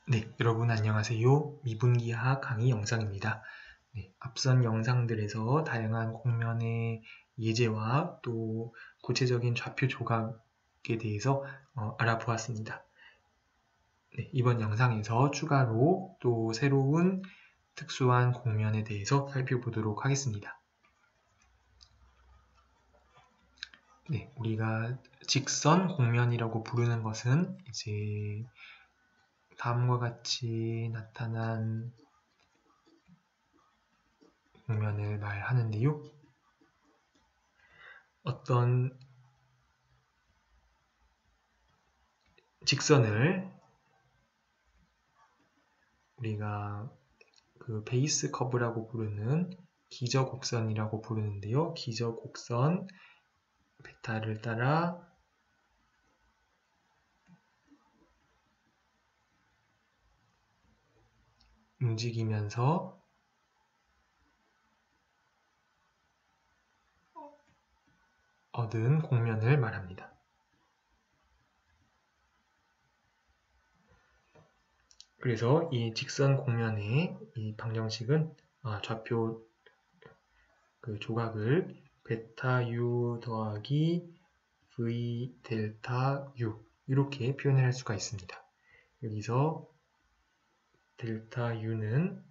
네, 여러분 안녕하세요. 미분기하학 강의 영상입니다. 네, 앞선 영상들에서 다양한 공면의 예제와 또 구체적인 좌표 조각에 대해서 알아보았습니다. 네, 이번 영상에서 추가로 또 새로운 특수한 공면에 대해서 살펴보도록 하겠습니다. 네, 우리가 직선 공면이라고 부르는 것은 이제 다음과 같이 나타난 공면을 말하는데요. 어떤 직선을 우리가 그 베이스 커브라고 부르는 기저곡선이라고 부르는데요. 기저곡선 베타를 따라 움직이면서 얻은 공면을 말합니다. 그래서 이 직선 공면의 이 방정식은 좌표 그 조각을 베타 u 더하기 v 델타 u 이렇게 표현할 수가 있습니다. 여기서 델타 u는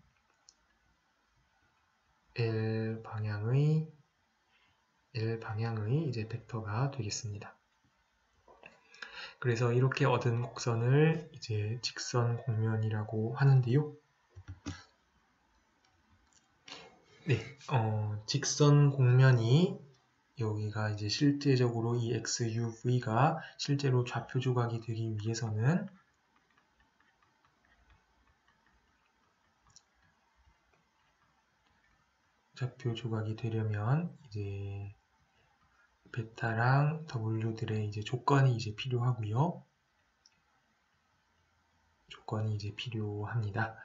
L 방향의 이제 벡터가 되겠습니다. 그래서 이렇게 얻은 곡선을 이제 직선 공면이라고 하는데요. 네, 직선 공면이 여기가 이제 실제적으로 이 XUV가 실제로 좌표 조각이 되기 위해서는 좌표 조각이 되려면 이제 베타랑 W들의 이제 조건이 이제 필요하고요. 조건이 이제 필요합니다.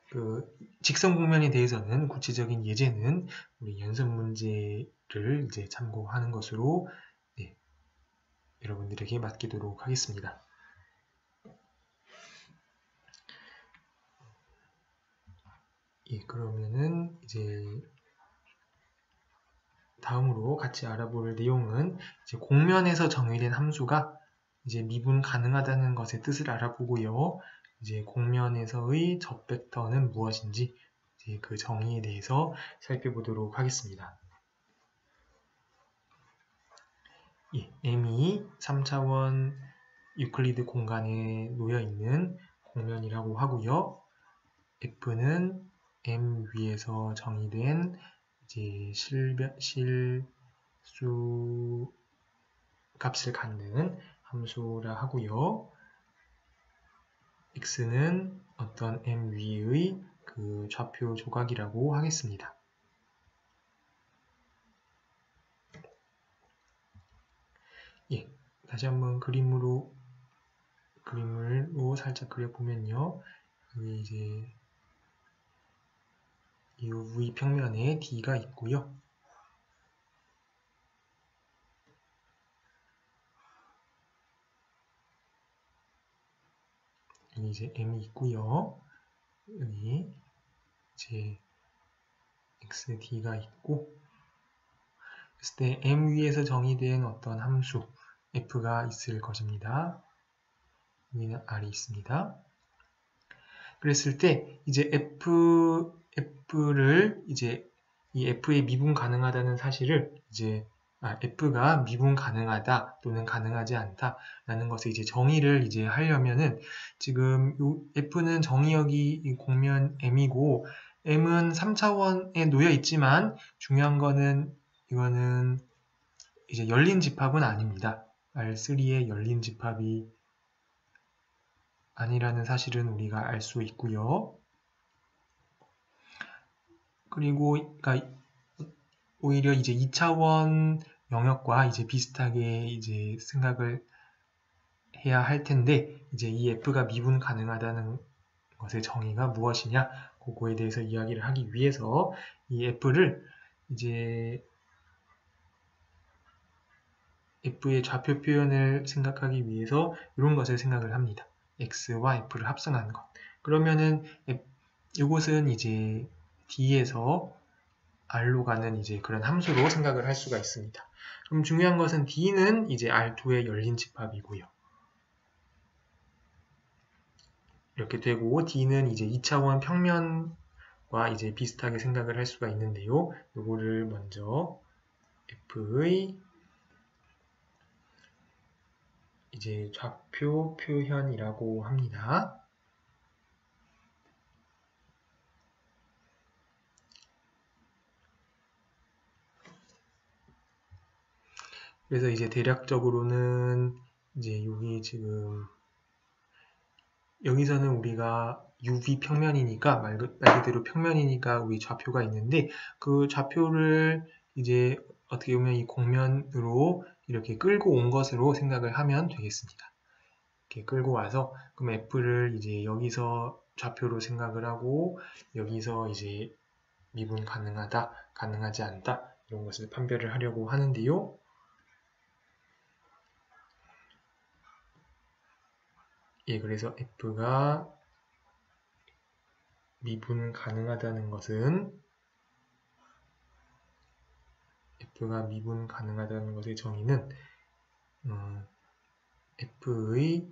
그 직선 공면에 대해서는 구체적인 예제는 우리 연습 문제를 이제 참고하는 것으로 여러분들에게 맡기도록 하겠습니다. 그러면은 이제 다음으로 같이 알아볼 내용은 이제 공면에서 정의된 함수가 이제 미분 가능하다는 것의 뜻을 알아보고요. 이제 공면에서의 접벡터는 무엇인지 이제 그 정의에 대해서 살펴보도록 하겠습니다. M이 3차원 유클리드 공간에 놓여 있는 공면이라고 하고요. F는 M 위에서 정의된 이제 실수 값을 갖는 함수라 하고요. X는 어떤 M 위의 그 좌표 조각이라고 하겠습니다. 다시 한번 그림으로 살짝 그려보면요. 여기 이제 이 V 평면에 D가 있고요. 여기 이제 M이 있고요. 여기 이제 XD가 있고 그랬을 때 M 위에서 정의된 어떤 함수 F가 있을 것입니다. 여기는 R이 있습니다. 그랬을 때 이제 F를 이제 이 F의 미분 가능하다는 사실을 이제 F가 미분 가능하다 또는 가능하지 않다 라는 것을 이제 정의를 이제 하려면은 지금 F는 정의역이 공면 M이고 M은 3차원에 놓여 있지만 중요한 거는 이거는 이제 열린 집합은 아닙니다. R3의 열린 집합이 아니라는 사실은 우리가 알 수 있고요. 그리고 그러니까 오히려 이제 2차원 영역과 이제 비슷하게 이제 생각을 해야 할 텐데 이제 이 F가 미분 가능하다는 것의 정의가 무엇이냐 그거에 대해서 이야기를 하기 위해서 이 F를 이제 F의 좌표 표현을 생각하기 위해서 이런 것을 생각을 합니다. x와 f를 합성한 것. 그러면은 이것은 이제 d에서 r로 가는 이제 그런 함수로 생각을 할 수가 있습니다. 그럼 중요한 것은 d는 이제 R2의 열린 집합이고요. 이렇게 되고 d는 이제 2차원 평면과 이제 비슷하게 생각을 할 수가 있는데요. 이거를 먼저 f의 이제 좌표 표현이라고 합니다. 그래서 이제 대략적으로는 이제 여기 지금 여기서는 우리가 UV 평면이니까 말 그대로 평면이니까 우리 좌표가 있는데 그 좌표를 이제 어떻게 보면 이 곡면으로 이렇게 끌고 온 것으로 생각을 하면 되겠습니다. 이렇게 끌고 와서 그럼 F를 이제 여기서 좌표로 생각을 하고 여기서 이제 미분 가능하다, 가능하지 않다 이런 것을 판별을 하려고 하는데요. 예, 그래서 F가 미분 가능하다는 것은 F가 미분 가능하다는 것의 정의는 F의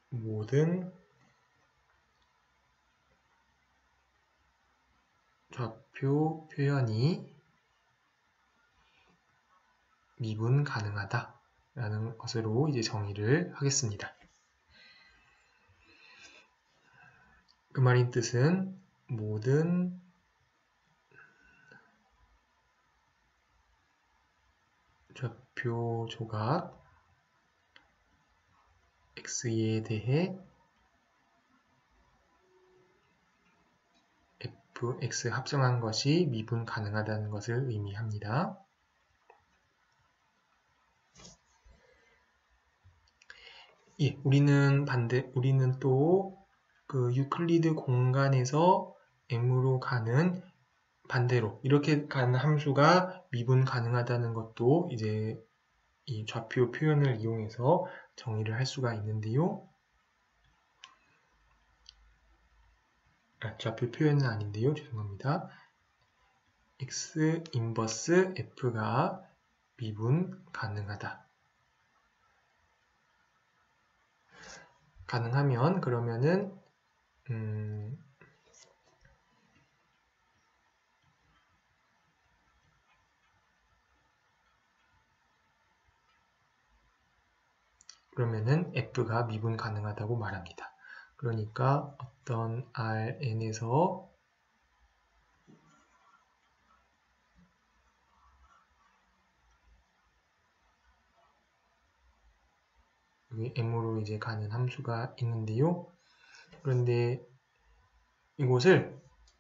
모든 좌표 표현이 미분 가능하다 라는 것으로 이제 정의를 하겠습니다. 그 말인 뜻은 모든 좌표 조각 x에 대해 fx 합성한 것이 미분 가능하다는 것을 의미합니다. 예, 우리는 또 그 유클리드 공간에서 m으로 가는 반대로 이렇게 가는 함수가 미분 가능하다는 것도 이제 이 좌표 표현을 이용해서 정의를 할 수가 있는데요. 좌표 표현은 아닌데요. 죄송합니다. x 인버스 f가 미분 가능하다. 가능하면 그러면은 f가 미분 가능하다고 말합니다. 그러니까 어떤 Rn에서 여기 m으로 이제 가는 함수가 있는데요. 그런데 이곳을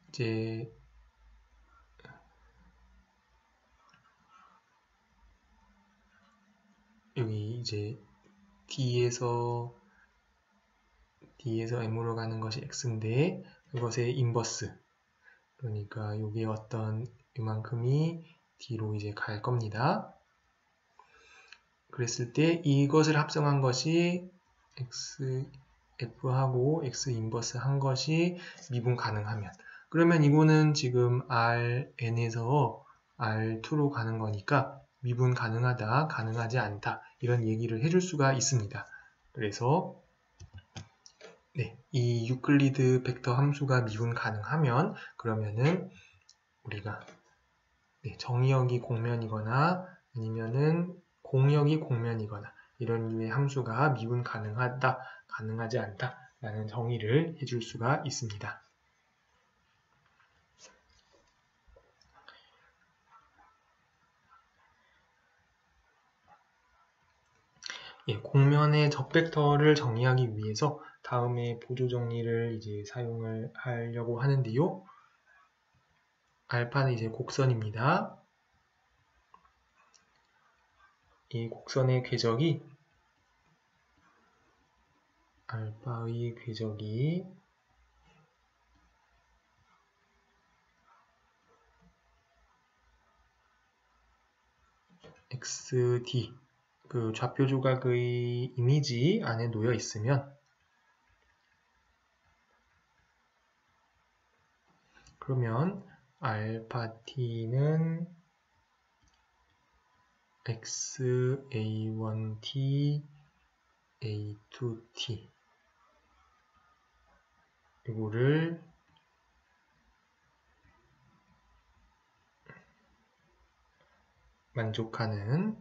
이제 여기 이제 D에서 M으로 가는 것이 X인데 그것의 인버스 그러니까 여기 어떤 이만큼이 D로 이제 갈 겁니다. 그랬을 때 이것을 합성한 것이 F하고 X 인버스 한 것이 미분 가능하면 그러면 이거는 지금 Rn에서 R2로 가는 거니까 미분 가능하다, 가능하지 않다 이런 얘기를 해줄 수가 있습니다. 그래서 네, 이 유클리드 벡터 함수가 미분 가능하면 그러면은 우리가 정의역이 공면이거나 아니면은 공역이 공면이거나 이런 류의 함수가 미분 가능하다, 가능하지 않다 라는 정의를 해줄 수가 있습니다. 예, 공면의 적벡터를 정의하기 위해서 다음에 보조 정리를 이제 사용을 하려고 하는데요. 알파는 이제 곡선입니다. 이 곡선의 궤적이 알파의 궤적이 xd 그 좌표 조각의 이미지 안에 놓여 있으면 그러면 알파 t는 x a1t a2t 이거를 만족하는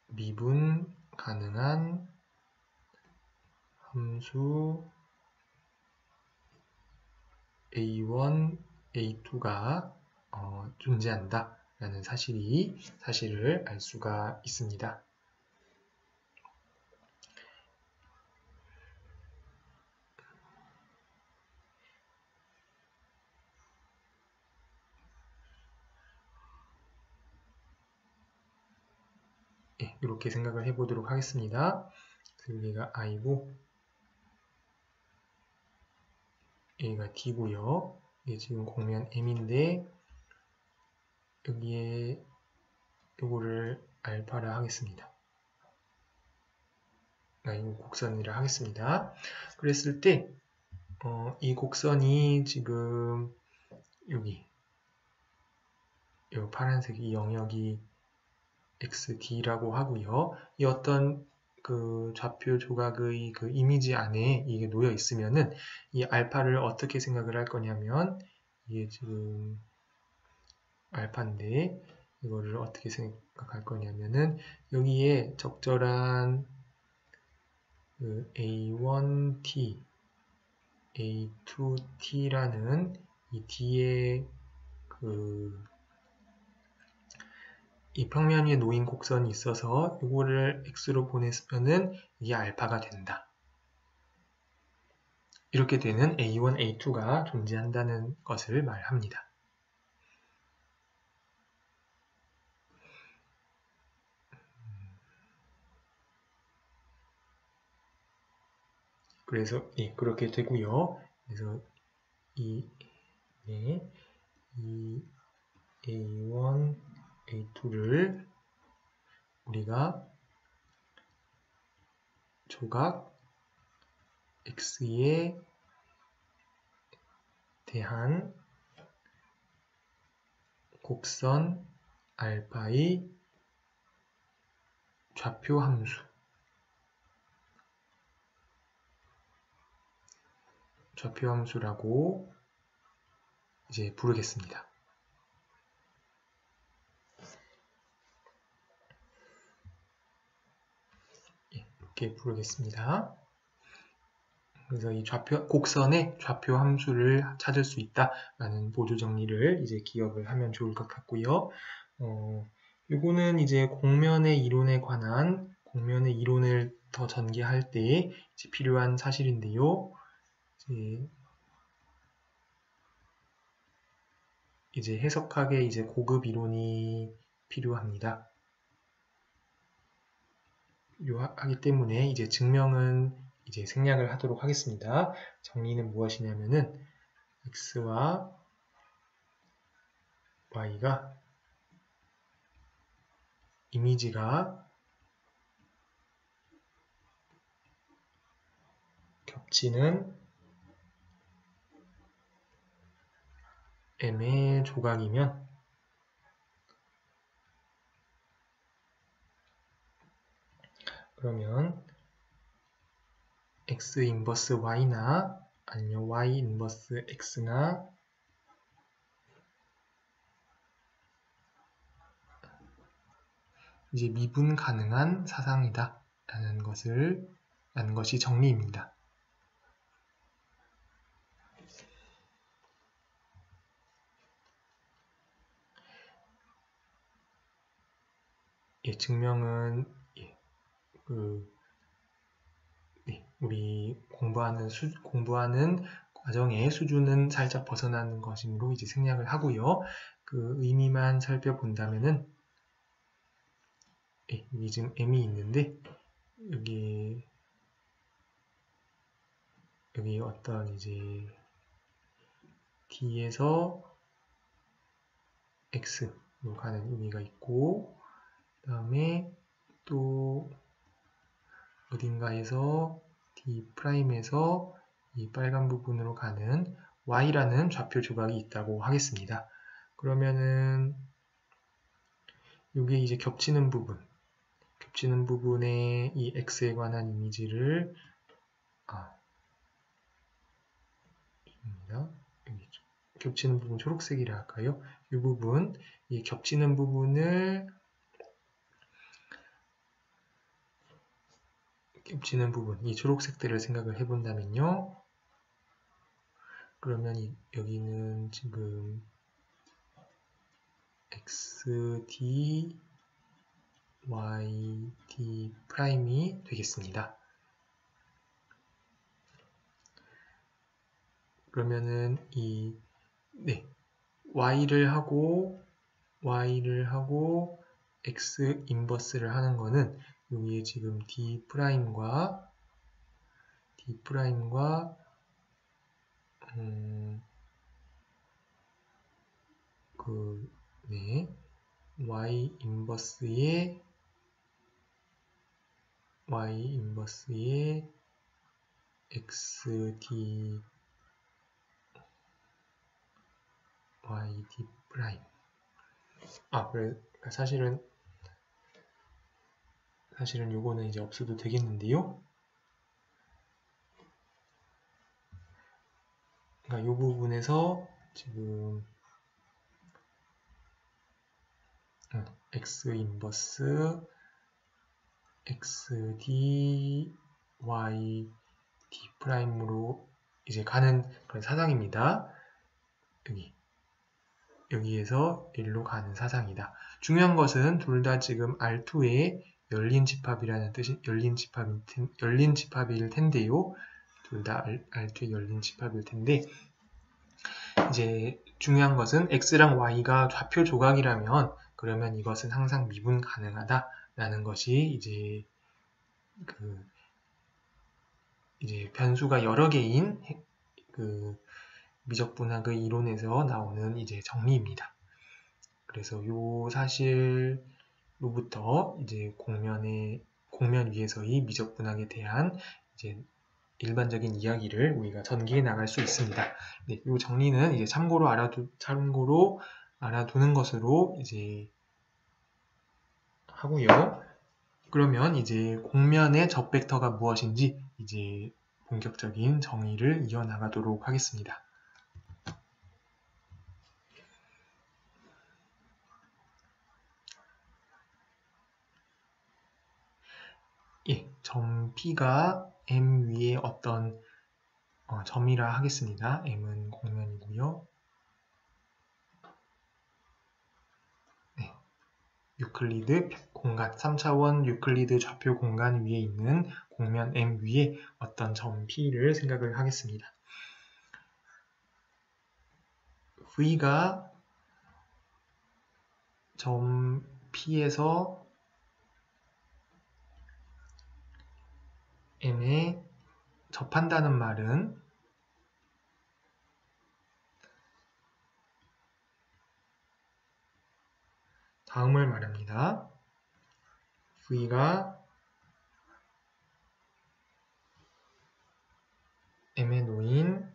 미분 가능한 함수 a1, a2가 존재한다 라는 사실을 알 수가 있습니다. 예, 이렇게 생각을 해보도록 하겠습니다. 여기가 i고 여기가 d고요. 이게 지금 공면 m인데 여기에 요거를 알파라 하겠습니다. 이거 곡선이라 하겠습니다. 그랬을 때 이 곡선이 지금 여기 이 파란색 이 영역이 xd라고 하고요. 이 어떤 그 좌표 조각의 그 이미지 안에 이게 놓여 있으면은 이 알파를 어떻게 생각을 할 거냐면 이게 지금 알파인데 이거를 어떻게 생각할 거냐면은 여기에 적절한 그 a1t, a2t라는 이 뒤에 이 평면 위에 놓인 곡선이 있어서 이거를 x로 보냈으면은 이게 알파가 된다. 이렇게 되는 a1, a2가 존재한다는 것을 말합니다. 그래서 그렇게 되고요. 그래서 이 a1, a2를 우리가 조각 x에 대한 곡선 알파의 좌표 함수라고 이제 부르겠습니다. 이렇게 부르겠습니다. 그래서 이 곡선의 좌표 함수를 찾을 수 있다라는 보조 정리를 이제 기억을 하면 좋을 것 같고요. 요거는 이제 공면의 이론에 관한 공면의 이론을 더 전개할 때 이제 필요한 사실인데요. 이제 해석하기에 이제 고급 이론이 필요합니다. 필요하기 때문에 이제 증명은 이제 생략을 하도록 하겠습니다. 정리는 무엇이냐면은 x와 y가 이미지가 겹치는 m의 조각이면 그러면 x 인버스 y나 아니면 y 인버스 x나 이제 미분 가능한 사상이다 라는 것이 정리입니다. 증명은 우리 공부하는 과정의 수준은 살짝 벗어나는 것이므로 이제 생략을 하고요. 그 의미만 살펴본다면은 여기 지금 m이 있는데 여기 어떤 이제 d에서 x로 가는 의미가 있고 그 다음에 또 어딘가에서 D'에서 이 빨간 부분으로 가는 y라는 좌표 조각이 있다고 하겠습니다. 그러면은 이게 이제 겹치는 부분에 이 x에 관한 이미지를 여기 겹치는 부분 초록색이라 할까요? 이 부분, 이 겹치는 부분, 이 초록색들을 생각을 해본다면요. 그러면 여기는 지금 xd, yd 프라임이 되겠습니다. 그러면은 y를 하고 x 인버스를 하는 거는 여기에 지금 d 프라임과 y 인버스의 xd yd 프라임. 그러니까 사실은 요거는 이제 없어도 되겠는데요. 그러니까 이 부분에서 지금 x 인버스 xd y d 프라임으로 이제 가는 그런 사상입니다. 여기에서 1로 가는 사상이다. 중요한 것은 둘 다 지금 R2의 열린 집합이라는 뜻이 열린 집합일 텐데요. 둘 다 R2의 열린 집합일 텐데 이제 중요한 것은 x랑 y가 좌표 조각이라면 그러면 이것은 항상 미분 가능하다라는 것이 이제 변수가 여러 개인 미적분학의 이론에서 나오는 이제 정리입니다. 그래서 요 사실로부터 이제 공면 위에서의 미적분학에 대한 이제 일반적인 이야기를 우리가 전개해 나갈 수 있습니다. 네, 요 정리는 이제 참고로 알아두는 것으로 이제 하고요. 그러면 이제 공면의 적벡터가 무엇인지 이제 본격적인 정의를 이어나가도록 하겠습니다. 점 P가 M 위에 어떤 점이라 하겠습니다. M은 공면이고요. 유클리드 공간, 3차원 유클리드 좌표 공간 위에 있는 공면 M 위에 어떤 점 P를 생각을 하겠습니다. V가 점 P에서 M에 접한다는 말은 다음을 말합니다. V가 M에 놓인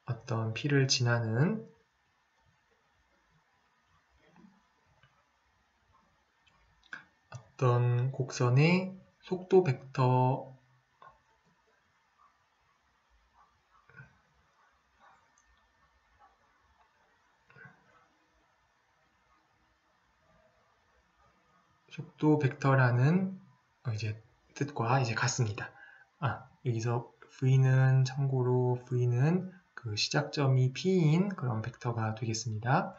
어떤 P를 지나는 어떤 곡선의 속도 벡터 벡터라는 이제 뜻과 이제 같습니다. 여기서 V는 참고로 V는 그 시작점이 P인 그런 벡터가 되겠습니다.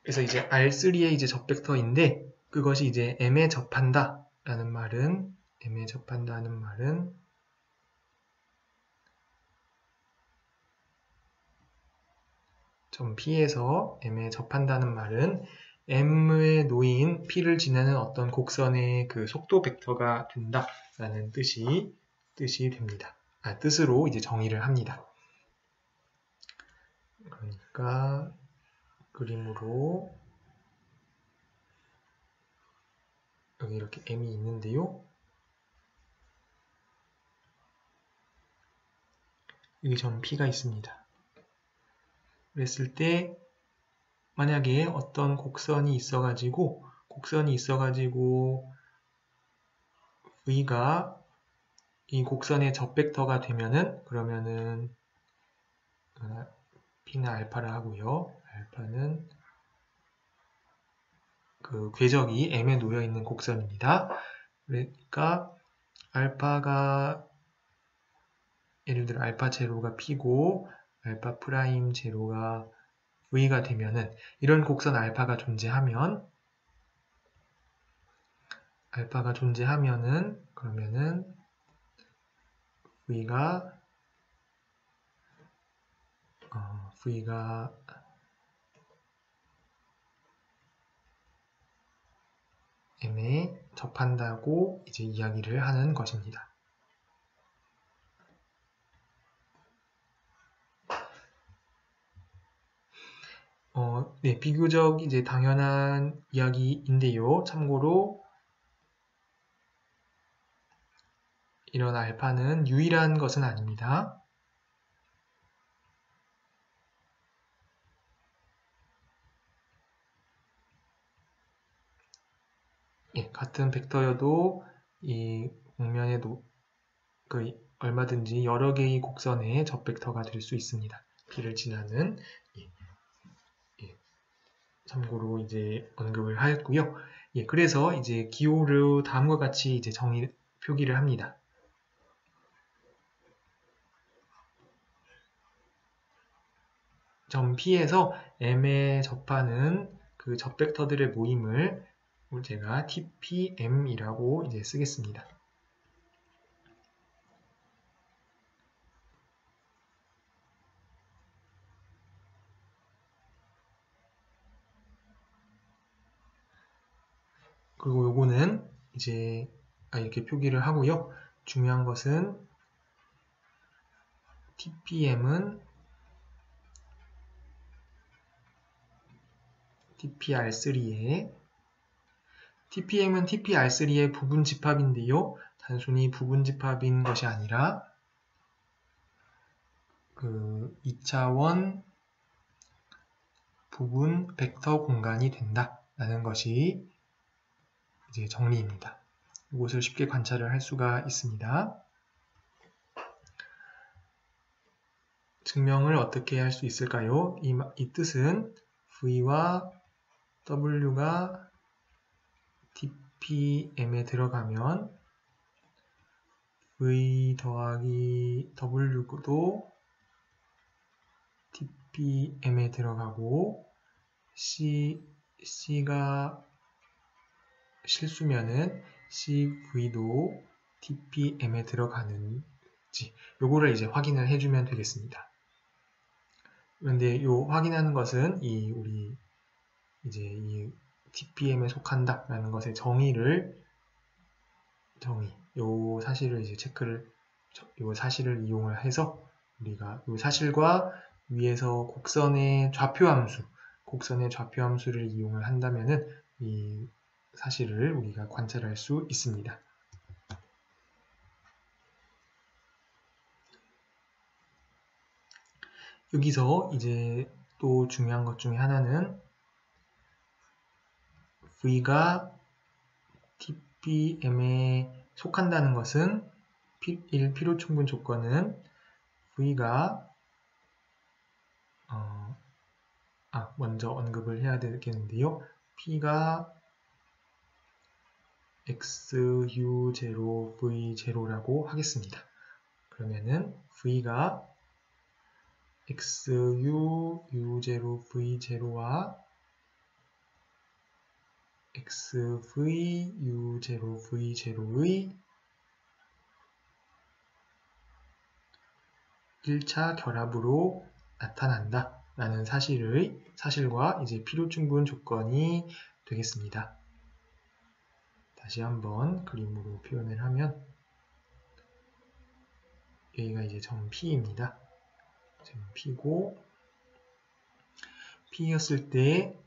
그래서 이제 R3의 이제 접벡터인데 그것이 이제 M에 접한다라는 말은 점 P에서 M에 접한다는 말은 M에 놓인 P를 지나는 어떤 곡선의 그 속도 벡터가 된다라는 뜻이 됩니다. 뜻으로 이제 정의를 합니다. 그러니까 그림으로 여기 이렇게 M이 있는데요. 여기 점 P가 있습니다. 그랬을 때 만약에 어떤 곡선이 있어가지고 V가 이 곡선의 접벡터가 되면은 그러면은 P는 알파라 하고요. 알파는 그 궤적이 M에 놓여 있는 곡선입니다. 그러니까 알파가 예를 들어 알파 제로가 P고 알파 프라임 제로가 V가 되면은 이런 곡선 알파가 존재하면은 그러면은 V가 M에 접한다고 이제 이야기를 하는 것입니다. 네, 비교적 이제 당연한 이야기인데요. 참고로 이런 알파는 유일한 것은 아닙니다. 예, 같은 벡터여도 이 공면에도 얼마든지 여러 개의 곡선의 접벡터가 될 수 있습니다. P를 지나는 참고로 이제 언급을 하였고요. 예, 그래서 이제 기호를 다음과 같이 이제 표기를 합니다. 점 P에서 M에 접하는 그 접벡터들의 모임을 제가 TPM이라고 이제 쓰겠습니다. 그리고 요거는 이제 이렇게 표기를 하고요. 중요한 것은 TPM은 TPM은 TPR3의 부분 집합인데요. 단순히 부분 집합인 것이 아니라 그 2차원 부분 벡터 공간이 된다라는 것이 이제 정리입니다. 이것을 쉽게 관찰을 할 수가 있습니다. 증명을 어떻게 할 수 있을까요? 이 뜻은 V와 W가 TPM에 들어가면 V 더하기 W도 TPM에 들어가고 C가 실수면은 CV도 TPM에 들어가는지 요거를 이제 확인을 해주면 되겠습니다. 그런데 요 확인하는 것은 우리 이제 이 TPM에 속한다라는 것의 요 사실을 이제 요 사실을 이용을 해서 우리가 요 사실과 위에서 곡선의 좌표 함수를 이용을 한다면은 이 사실을 우리가 관찰할 수 있습니다. 여기서 이제 또 중요한 것 중에 하나는 V가 TPM에 속한다는 것은 필요 충분 조건은 V가 먼저 언급을 해야 되겠는데요. P가 XU0, V0라고 하겠습니다. 그러면은 V가 XU, U0, V0와 XV, U0, V0의 1차 결합으로 나타난다 라는 사실과 이제 필요충분 조건이 되겠습니다. 다시 한번 그림으로 표현을 하면 여기가 이제 점 P입니다. 점 P고 P였을 때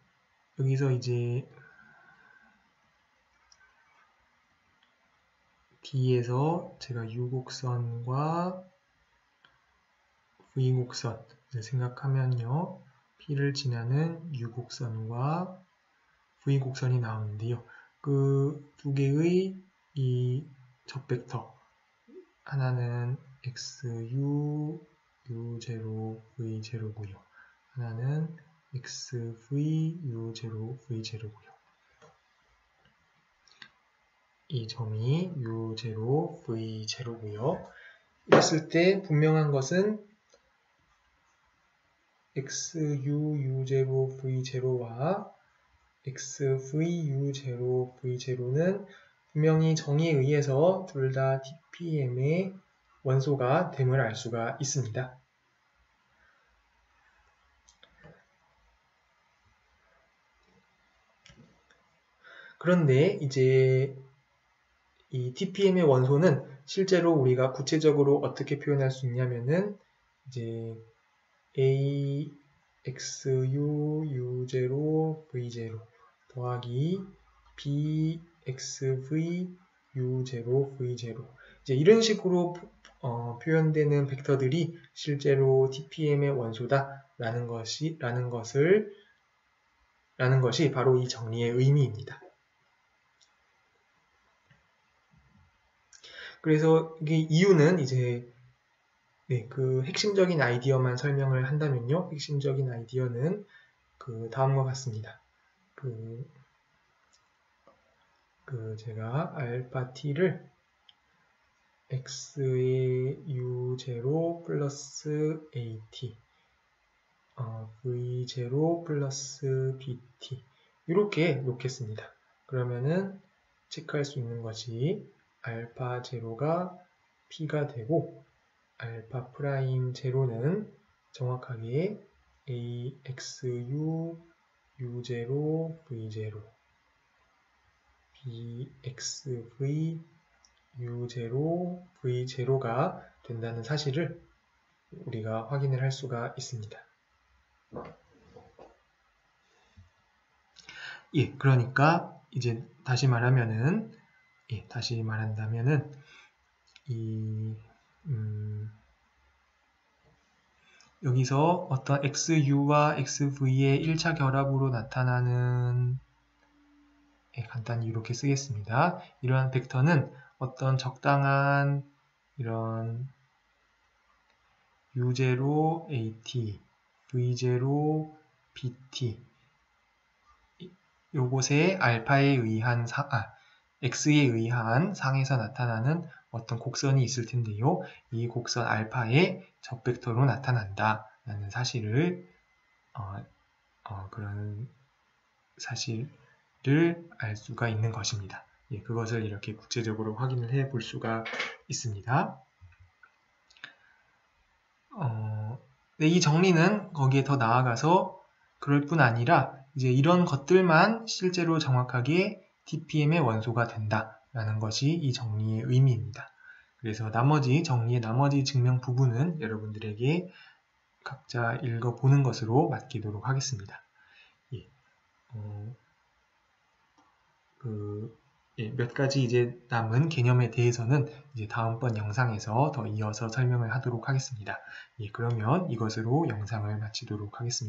여기서 이제 D에서 제가 U곡선과 V 곡선을 생각하면요. P를 지나는 U 곡선과 V 곡선이 나오는데요. 그 두 개의 이 적벡터 하나는 XU, U0, V0고요. 하나는 XV, U0, V0고요. 이 점이 U0, V0고요. 이랬을 때 분명한 것은 XU, U0, V0와 XV, U0, V0는 분명히 정의에 의해서 둘 다 TPM의 원소가 됨을 알 수가 있습니다. 그런데 이제 이 TPM의 원소는 실제로 우리가 구체적으로 어떻게 표현할 수 있냐면은 이제 A, XU, U0, V0 더하기 B, XV, U0, V0 이제 이런 식으로 표현되는 벡터들이 실제로 TPM의 원소다라는 것이 바로 이 정리의 의미입니다. 그래서 이게 이유는 이제 그 핵심적인 아이디어만 설명을 한다면요. 핵심적인 아이디어는 그 다음과 같습니다. 제가 알파 t를 x의 u0 플러스 at v0 플러스 bt 이렇게 놓겠습니다. 그러면은 체크할 수 있는 것이 알파 제로가 p가 되고 알파 프라임 제로는 정확하게 axu u0 v0 bxv u0 v0가 된다는 사실을 우리가 확인을 할 수가 있습니다. 그러니까 이제 다시 말한다면은 여기서 어떤 XU와 XV의 1차 결합으로 나타나는 간단히 이렇게 쓰겠습니다. 이러한 벡터는 어떤 적당한 이런 U0 AT, V0 BT 요곳에 알파에 의한 X에 의한 상에서 나타나는 어떤 곡선이 있을 텐데요. 이 곡선 알파의 적벡터로 나타난다 라는 사실을 그런 사실을 알 수가 있는 것입니다. 그것을 이렇게 구체적으로 확인을 해 볼 수가 있습니다. 이 정리는 거기에 더 나아가서 그럴 뿐 아니라 이제 이런 것들만 실제로 정확하게 TPM의 원소가 된다라는 것이 이 정리의 의미입니다. 그래서 정리의 나머지 증명 부분은 여러분들에게 각자 읽어보는 것으로 맡기도록 하겠습니다. 몇 가지 이제 남은 개념에 대해서는 이제 다음번 영상에서 더 이어서 설명을 하도록 하겠습니다. 그러면 이것으로 영상을 마치도록 하겠습니다.